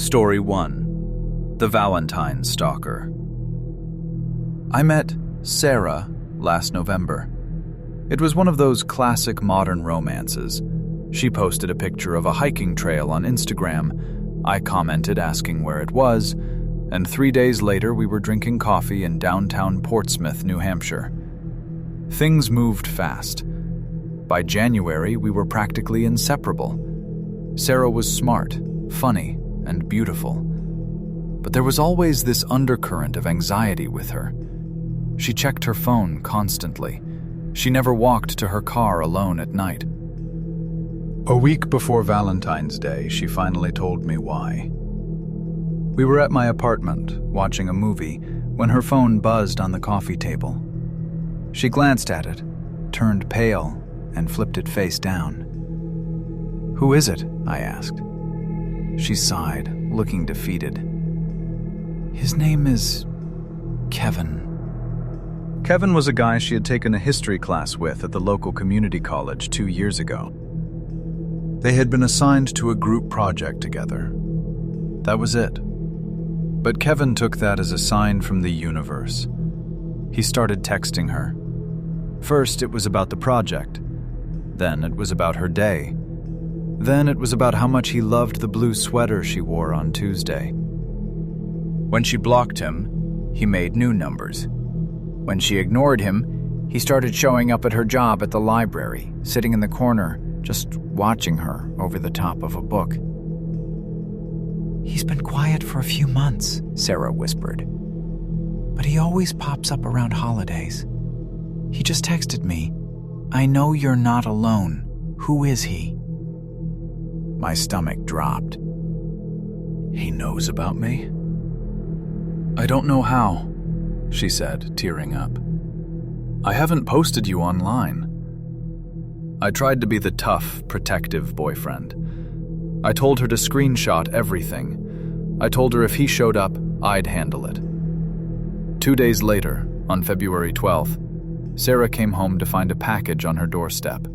Story 1. The Valentine Stalker. I met Sarah last November. It was one of those classic modern romances. She posted a picture of a hiking trail on Instagram. I commented asking where it was, and 3 days later we were drinking coffee in downtown Portsmouth, New Hampshire. Things moved fast. By January, we were practically inseparable. Sarah was smart, funny, and beautiful. But there was always this undercurrent of anxiety with her. She checked her phone constantly. She never walked to her car alone at night. A week before Valentine's Day, she finally told me why. We were at my apartment, watching a movie, when her phone buzzed on the coffee table. She glanced at it, turned pale, and flipped it face down. "Who is it?" I asked. She sighed, looking defeated. "His name is Kevin." Kevin was a guy she had taken a history class with at the local community college 2 years ago. They had been assigned to a group project together. That was it. But Kevin took that as a sign from the universe. He started texting her. First, it was about the project. Then it was about her day. Then it was about how much he loved the blue sweater she wore on Tuesday. When she blocked him, he made new numbers. When she ignored him, he started showing up at her job at the library, sitting in the corner, just watching her over the top of a book. "He's been quiet for a few months," Sarah whispered. "But he always pops up around holidays. He just texted me, 'I know you're not alone. Who is he?'" My stomach dropped. "He knows about me?" "I don't know how," she said, tearing up. "I haven't posted you online." I tried to be the tough, protective boyfriend. I told her to screenshot everything. I told her if he showed up, I'd handle it. 2 days later, on February 12th, Sarah came home to find a package on her doorstep.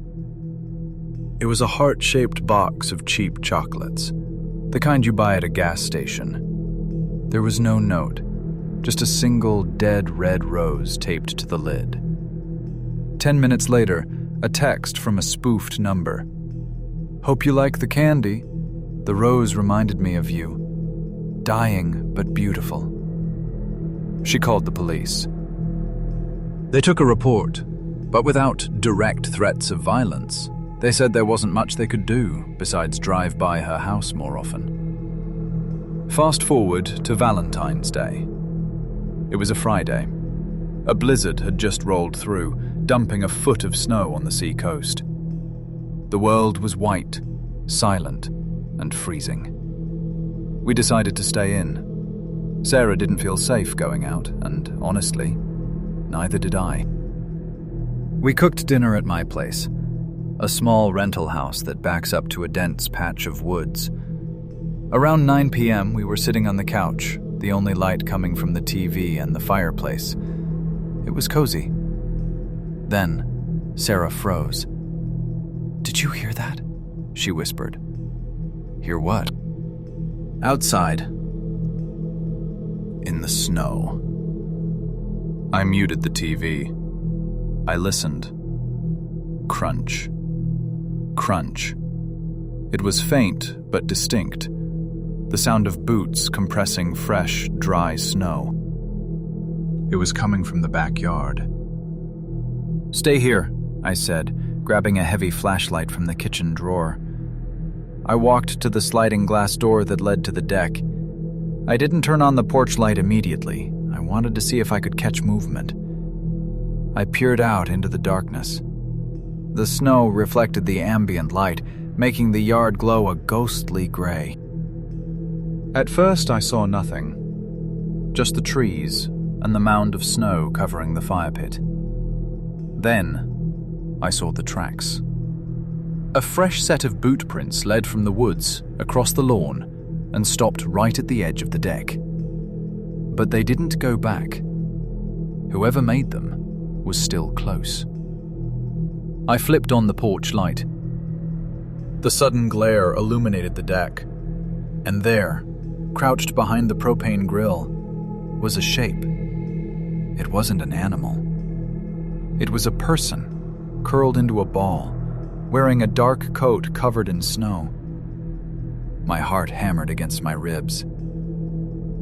It was a heart-shaped box of cheap chocolates, the kind you buy at a gas station. There was no note, just a single dead red rose taped to the lid. 10 minutes later, a text from a spoofed number. "Hope you like the candy. The rose reminded me of you. Dying, but beautiful." She called the police. They took a report, but without direct threats of violence. They said there wasn't much they could do besides drive by her house more often. Fast forward to Valentine's Day. It was a Friday. A blizzard had just rolled through, dumping a foot of snow on the sea coast. The world was white, silent, and freezing. We decided to stay in. Sarah didn't feel safe going out, and honestly, neither did I. We cooked dinner at my place, a small rental house that backs up to a dense patch of woods. Around 9 p.m., we were sitting on the couch, the only light coming from the TV and the fireplace. It was cozy. Then, Sarah froze. "Did you hear that?" she whispered. "Hear what?" "Outside. In the snow." I muted the TV. I listened. Crunch. Crunch. It was faint but distinct, the sound of boots compressing fresh, dry snow. It was coming from the backyard. "Stay here," I said, grabbing a heavy flashlight from the kitchen drawer. I walked to the sliding glass door that led to the deck. I didn't turn on the porch light immediately. I wanted to see if I could catch movement. I peered out into the darkness. The snow reflected the ambient light, making the yard glow a ghostly gray. At first, I saw nothing. Just the trees and the mound of snow covering the fire pit. Then, I saw the tracks. A fresh set of boot prints led from the woods across the lawn and stopped right at the edge of the deck. But they didn't go back. Whoever made them was still close. I flipped on the porch light. The sudden glare illuminated the deck, and there, crouched behind the propane grill, was a shape. It wasn't an animal. It was a person, curled into a ball, wearing a dark coat covered in snow. My heart hammered against my ribs.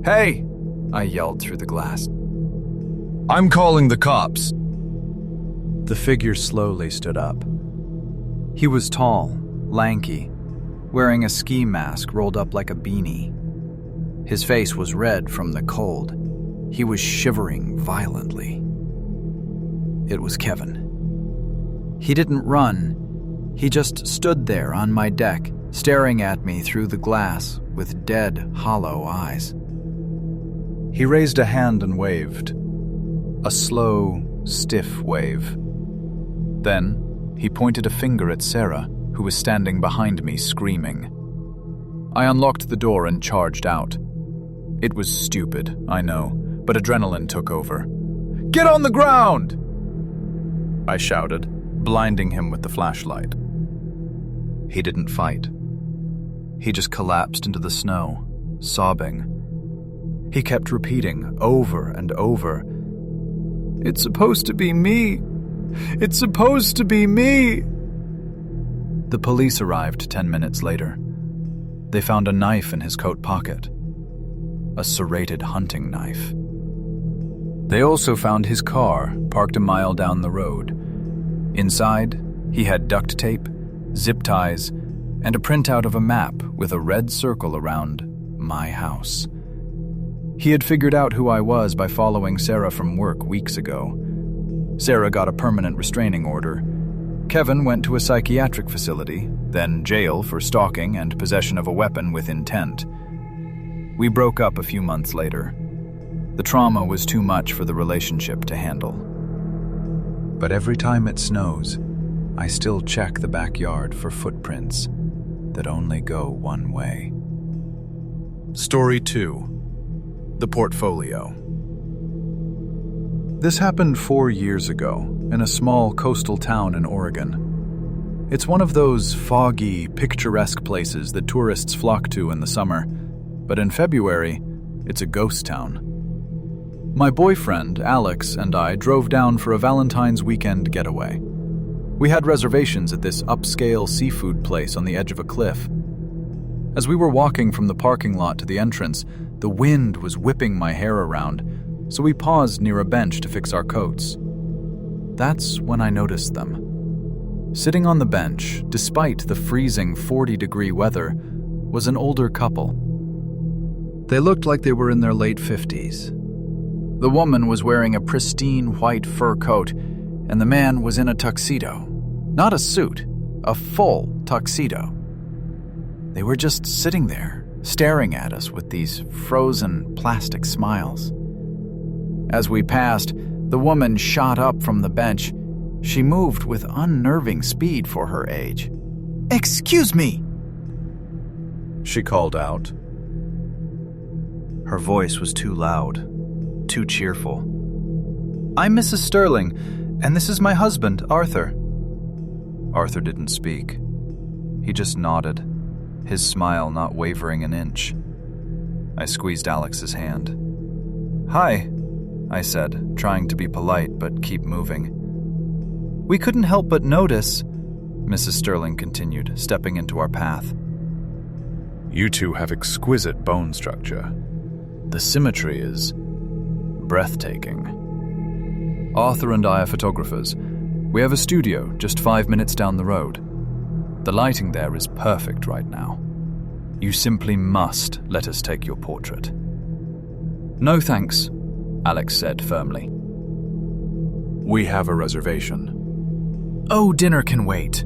"Hey!" I yelled through the glass. "I'm calling the cops." The figure slowly stood up. He was tall, lanky, wearing a ski mask rolled up like a beanie. His face was red from the cold. He was shivering violently. It was Kevin. He didn't run. He just stood there on my deck, staring at me through the glass with dead, hollow eyes. He raised a hand and waved. A slow, stiff wave. Then, he pointed a finger at Sarah, who was standing behind me screaming. I unlocked the door and charged out. It was stupid, I know, but adrenaline took over. "Get on the ground!" I shouted, blinding him with the flashlight. He didn't fight. He just collapsed into the snow, sobbing. He kept repeating over and over, "It's supposed to be me! It's supposed to be me!" The police arrived 10 minutes later. They found a knife in his coat pocket. A serrated hunting knife. They also found his car parked a mile down the road. Inside, he had duct tape, zip ties, and a printout of a map with a red circle around my house. He had figured out who I was by following Sarah from work weeks ago. Sarah got a permanent restraining order. Kevin went to a psychiatric facility, then jail for stalking and possession of a weapon with intent. We broke up a few months later. The trauma was too much for the relationship to handle. But every time it snows, I still check the backyard for footprints that only go one way. Story 2. The Portfolio. This happened 4 years ago in a small coastal town in Oregon. It's one of those foggy, picturesque places that tourists flock to in the summer, but in February, it's a ghost town. My boyfriend, Alex, and I drove down for a Valentine's weekend getaway. We had reservations at this upscale seafood place on the edge of a cliff. As we were walking from the parking lot to the entrance, the wind was whipping my hair around, so we paused near a bench to fix our coats. That's when I noticed them. Sitting on the bench, despite the freezing 40-degree weather, was an older couple. They looked like they were in their late 50s. The woman was wearing a pristine white fur coat, and the man was in a tuxedo. Not a suit, a full tuxedo. They were just sitting there, staring at us with these frozen plastic smiles. As we passed, the woman shot up from the bench. She moved with unnerving speed for her age. "Excuse me!" she called out. Her voice was too loud, too cheerful. "I'm Mrs. Sterling, and this is my husband, Arthur." Arthur didn't speak. He just nodded, his smile not wavering an inch. I squeezed Alex's hand. "Hi," I said, trying to be polite but keep moving. "We couldn't help but notice," Mrs. Sterling continued, stepping into our path. "You two have exquisite bone structure. The symmetry is breathtaking. Arthur and I are photographers. We have a studio just 5 minutes down the road. The lighting there is perfect right now. You simply must let us take your portrait." "No thanks," Alex said firmly. "We have a reservation." "Oh, dinner can wait."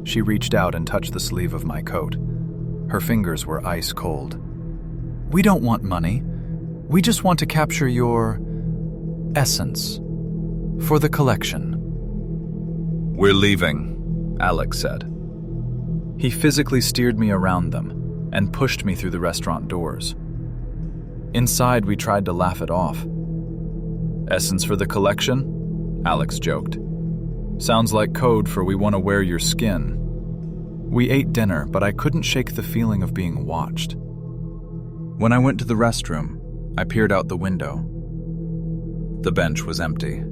She reached out and touched the sleeve of my coat. Her fingers were ice cold. "We don't want money. We just want to capture your essence for the collection." "We're leaving," Alex said. He physically steered me around them and pushed me through the restaurant doors. Inside, we tried to laugh it off. "Essence for the collection?" Alex joked. "Sounds like code for we want to wear your skin." We ate dinner, but I couldn't shake the feeling of being watched. When I went to the restroom, I peered out the window. The bench was empty.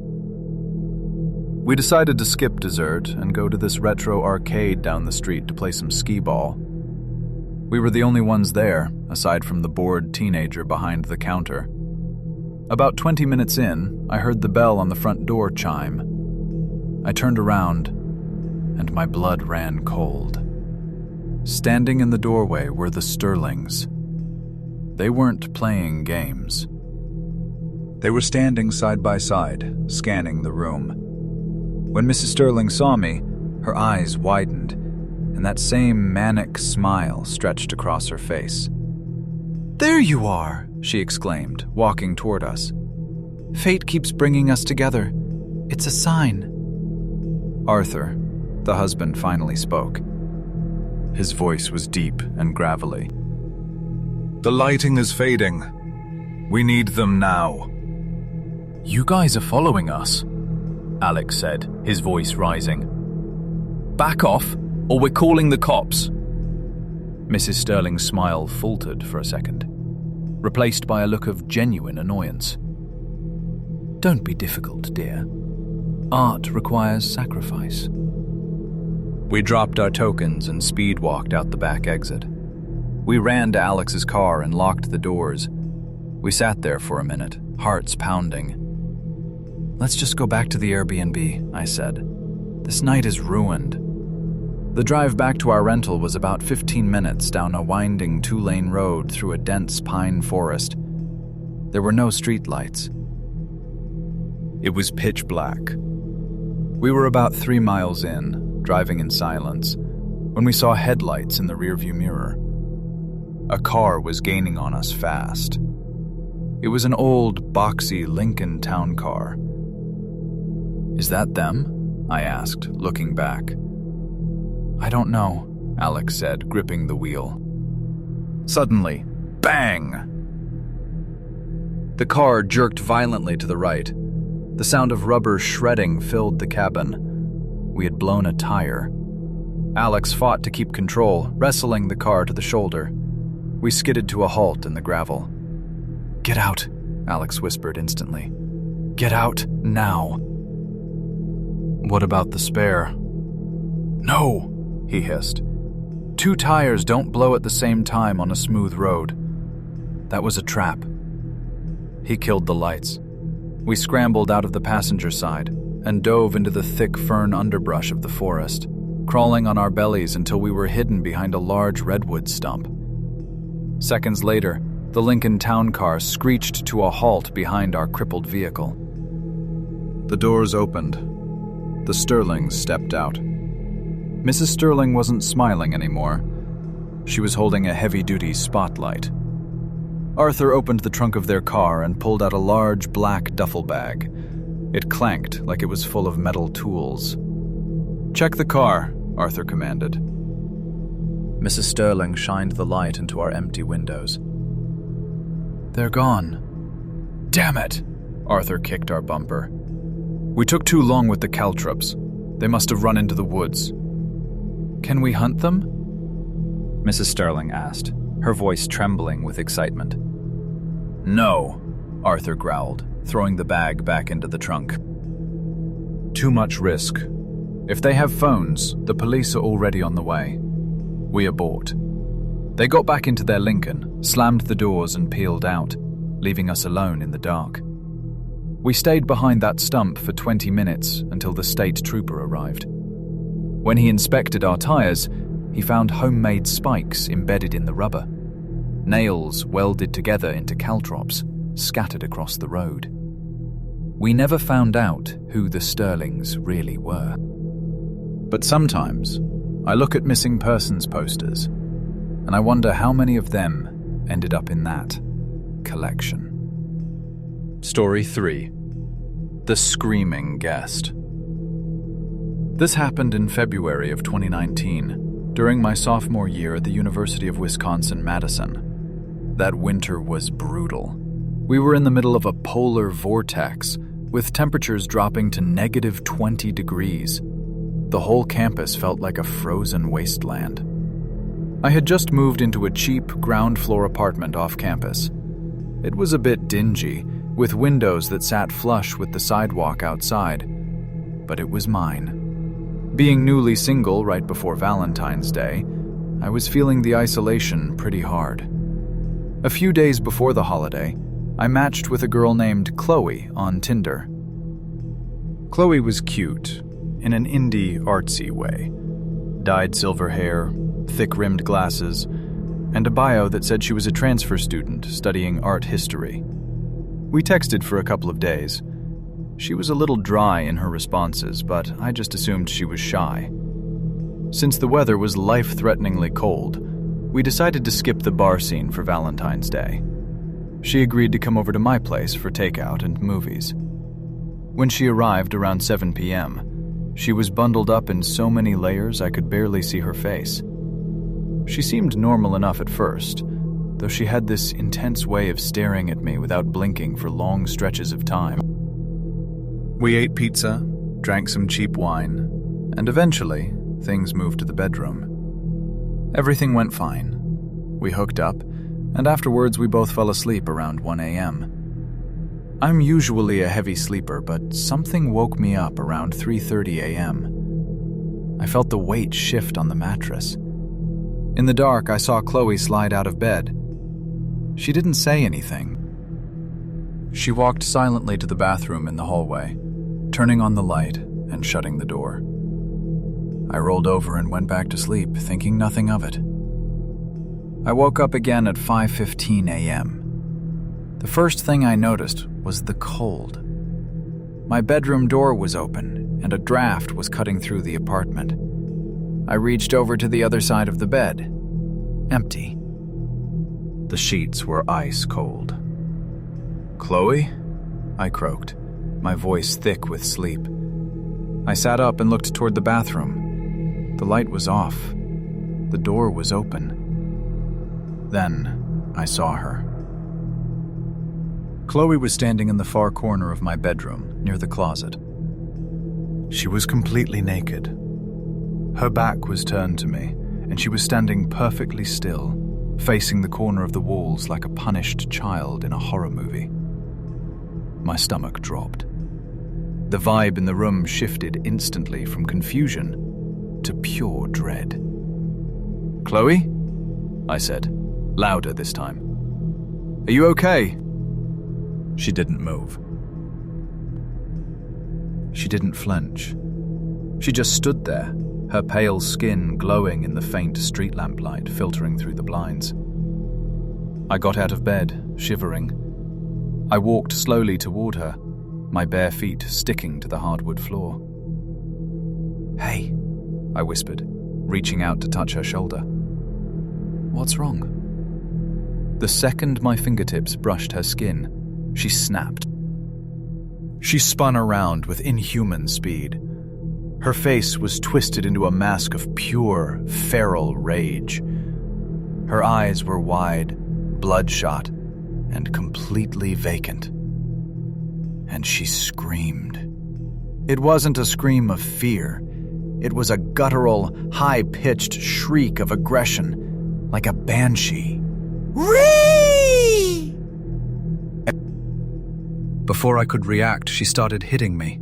We decided to skip dessert and go to this retro arcade down the street to play some skee-ball. We were the only ones there, aside from the bored teenager behind the counter. About 20 minutes in, I heard the bell on the front door chime. I turned around, and my blood ran cold. Standing in the doorway were the Sterlings. They weren't playing games. They were standing side by side, scanning the room. When Mrs. Sterling saw me, her eyes widened, and that same manic smile stretched across her face. "There you are," she exclaimed, walking toward us. "Fate keeps bringing us together. It's a sign." Arthur, the husband, finally spoke. His voice was deep and gravelly. The lighting is fading. We need them now. "You guys are following us," Alex said, his voice rising. "Back off, or we're calling the cops." Mrs. Sterling's smile faltered for a second, replaced by a look of genuine annoyance. "Don't be difficult, dear. Art requires sacrifice." We dropped our tokens and speed-walked out the back exit. We ran to Alex's car and locked the doors. We sat there for a minute, hearts pounding. "Let's just go back to the Airbnb," I said. "This night is ruined." The drive back to our rental was about 15 minutes down a winding 2-lane road through a dense pine forest. There were no streetlights. It was pitch black. We were about 3 miles in, driving in silence, when we saw headlights in the rearview mirror. A car was gaining on us fast. It was an old, boxy Lincoln town car. "Is that them?" I asked, looking back. "I don't know," Alex said, gripping the wheel. Suddenly, bang! The car jerked violently to the right. The sound of rubber shredding filled the cabin. We had blown a tire. Alex fought to keep control, wrestling the car to the shoulder. We skidded to a halt in the gravel. "Get out," Alex whispered instantly. "Get out now." "What about the spare?" "No," he hissed. "2 tires don't blow at the same time on a smooth road. That was a trap." He killed the lights. We scrambled out of the passenger side and dove into the thick fern underbrush of the forest, crawling on our bellies until we were hidden behind a large redwood stump. Seconds later, the Lincoln town car screeched to a halt behind our crippled vehicle. The doors opened. The Sterlings stepped out. Mrs. Sterling wasn't smiling anymore. She was holding a heavy-duty spotlight. Arthur opened the trunk of their car and pulled out a large black duffel bag. It clanked like it was full of metal tools. "Check the car," Arthur commanded. Mrs. Sterling shined the light into our empty windows. "They're gone." "Damn it!" Arthur kicked our bumper. "We took too long with the caltrops. They must have run into the woods." "Can we hunt them?" Mrs. Sterling asked, her voice trembling with excitement. "No," Arthur growled, throwing the bag back into the trunk. "Too much risk. If they have phones, the police are already on the way. We abort." They got back into their Lincoln, slammed the doors and peeled out, leaving us alone in the dark. We stayed behind that stump for 20 minutes until the state trooper arrived. When he inspected our tires, he found homemade spikes embedded in the rubber. Nails welded together into caltrops, scattered across the road. We never found out who the Sterlings really were. But sometimes, I look at missing persons posters, and I wonder how many of them ended up in that collection. Story 3. The Screaming Guest. This happened in February of 2019, during my sophomore year at the University of Wisconsin-Madison. That winter was brutal. We were in the middle of a polar vortex, with temperatures dropping to -20 degrees. The whole campus felt like a frozen wasteland. I had just moved into a cheap ground-floor apartment off campus. It was a bit dingy, with windows that sat flush with the sidewalk outside, but it was mine. Being newly single right before Valentine's Day, I was feeling the isolation pretty hard. A few days before the holiday, I matched with a girl named Chloe on Tinder. Chloe was cute, in an indie, artsy way. Dyed silver hair, thick-rimmed glasses, and a bio that said she was a transfer student studying art history. We texted for a couple of days. She was a little dry in her responses, but I just assumed she was shy. Since the weather was life-threateningly cold, we decided to skip the bar scene for Valentine's Day. She agreed to come over to my place for takeout and movies. When she arrived around 7 p.m., she was bundled up in so many layers I could barely see her face. She seemed normal enough at first, though she had this intense way of staring at me without blinking for long stretches of time. We ate pizza, drank some cheap wine, and eventually, things moved to the bedroom. Everything went fine. We hooked up, and afterwards we both fell asleep around 1 a.m. I'm usually a heavy sleeper, but something woke me up around 3:30 a.m. I felt the weight shift on the mattress. In the dark, I saw Chloe slide out of bed. She didn't say anything. She walked silently to the bathroom in the hallway, turning on the light and shutting the door. I rolled over and went back to sleep, thinking nothing of it. I woke up again at 5:15 a.m. The first thing I noticed was the cold. My bedroom door was open, and a draft was cutting through the apartment. I reached over to the other side of the bed. Empty. The sheets were ice cold. "Chloe?" I croaked, my voice thick with sleep. I sat up and looked toward the bathroom. The light was off. The door was open. Then I saw her. Chloe was standing in the far corner of my bedroom, near the closet. She was completely naked. Her back was turned to me, and she was standing perfectly still, facing the corner of the walls like a punished child in a horror movie. My stomach dropped. The vibe in the room shifted instantly from confusion to pure dread. "Chloe?" I said, louder this time. "Are you okay?" She didn't move. She didn't flinch. She just stood there, her pale skin glowing in the faint street lamp light filtering through the blinds. I got out of bed, shivering. I walked slowly toward her, my bare feet sticking to the hardwood floor. "Hey," I whispered, reaching out to touch her shoulder. "What's wrong?" The second my fingertips brushed her skin, she snapped. She spun around with inhuman speed. Her face was twisted into a mask of pure, feral rage. Her eyes were wide, bloodshot, and completely vacant. And she screamed. It wasn't a scream of fear. It was a guttural, high-pitched shriek of aggression, like a banshee. Ree! Before I could react, she started hitting me.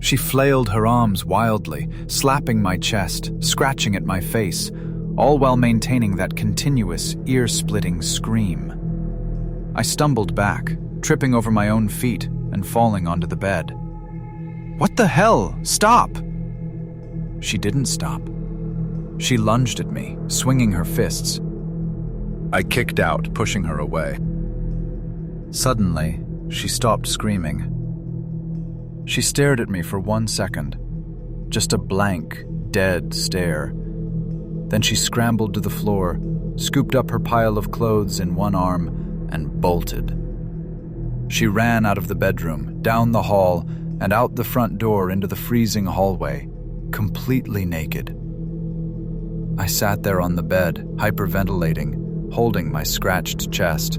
She flailed her arms wildly, slapping my chest, scratching at my face, all while maintaining that continuous, ear-splitting scream. I stumbled back, tripping over my own feet and falling onto the bed. "What the hell? Stop!" She didn't stop. She lunged at me, swinging her fists. I kicked out, pushing her away. Suddenly, she stopped screaming. She stared at me for 1 second, just a blank, dead stare. Then she scrambled to the floor, scooped up her pile of clothes in one arm, and bolted. She ran out of the bedroom, down the hall, and out the front door into the freezing hallway, completely naked. I sat there on the bed, hyperventilating, holding my scratched chest.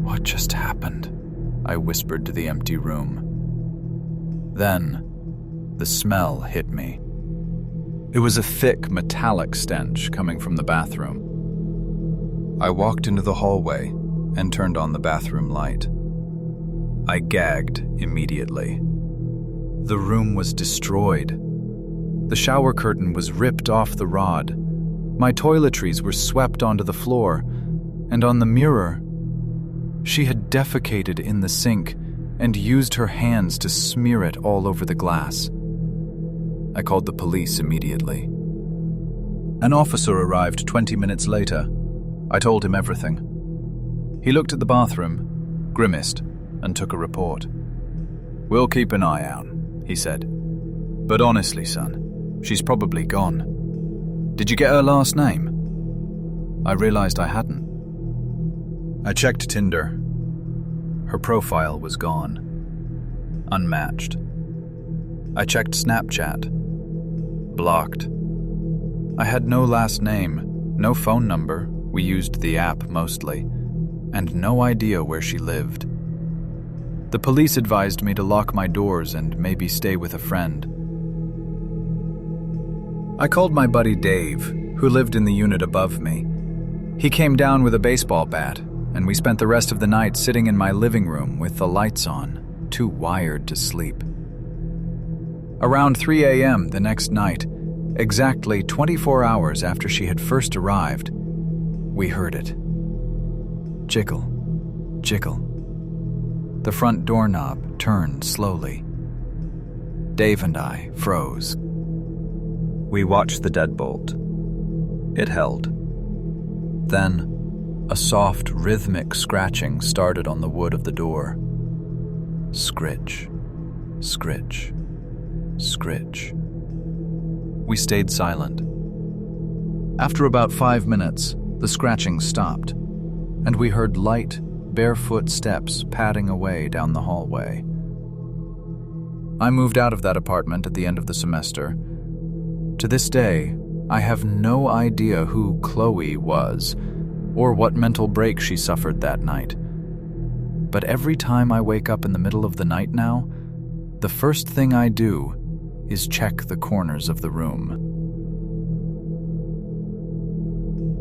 "What just happened?" I whispered to the empty room. Then, the smell hit me. It was a thick, metallic stench coming from the bathroom. I walked into the hallway and turned on the bathroom light. I gagged immediately. The room was destroyed. The shower curtain was ripped off the rod. My toiletries were swept onto the floor, and on the mirror, she had defecated in the sink and used her hands to smear it all over the glass. I called the police immediately. An officer arrived 20 minutes later. I told him everything. He looked at the bathroom, grimaced, and took a report. "We'll keep an eye out," he said. "But honestly, son, she's probably gone. Did you get her last name?" I realized I hadn't. I checked Tinder. Her profile was gone. Unmatched. I checked Snapchat. Blocked. I had no last name, no phone number, we used the app mostly, and no idea where she lived. The police advised me to lock my doors and maybe stay with a friend. I called my buddy Dave, who lived in the unit above me. He came down with a baseball bat, and we spent the rest of the night sitting in my living room with the lights on, too wired to sleep. Around 3 a.m. the next night, exactly 24 hours after she had first arrived, we heard it. Jiggle, jiggle. The front doorknob turned slowly. Dave and I froze. We watched the deadbolt. It held. Then, a soft, rhythmic scratching started on the wood of the door. Scritch, scritch, scritch. We stayed silent. After about 5 minutes, the scratching stopped, and we heard light, barefoot steps padding away down the hallway. I moved out of that apartment at the end of the semester. To this day, I have no idea who Chloe was or what mental break she suffered that night. But every time I wake up in the middle of the night now, the first thing I do is check the corners of the room.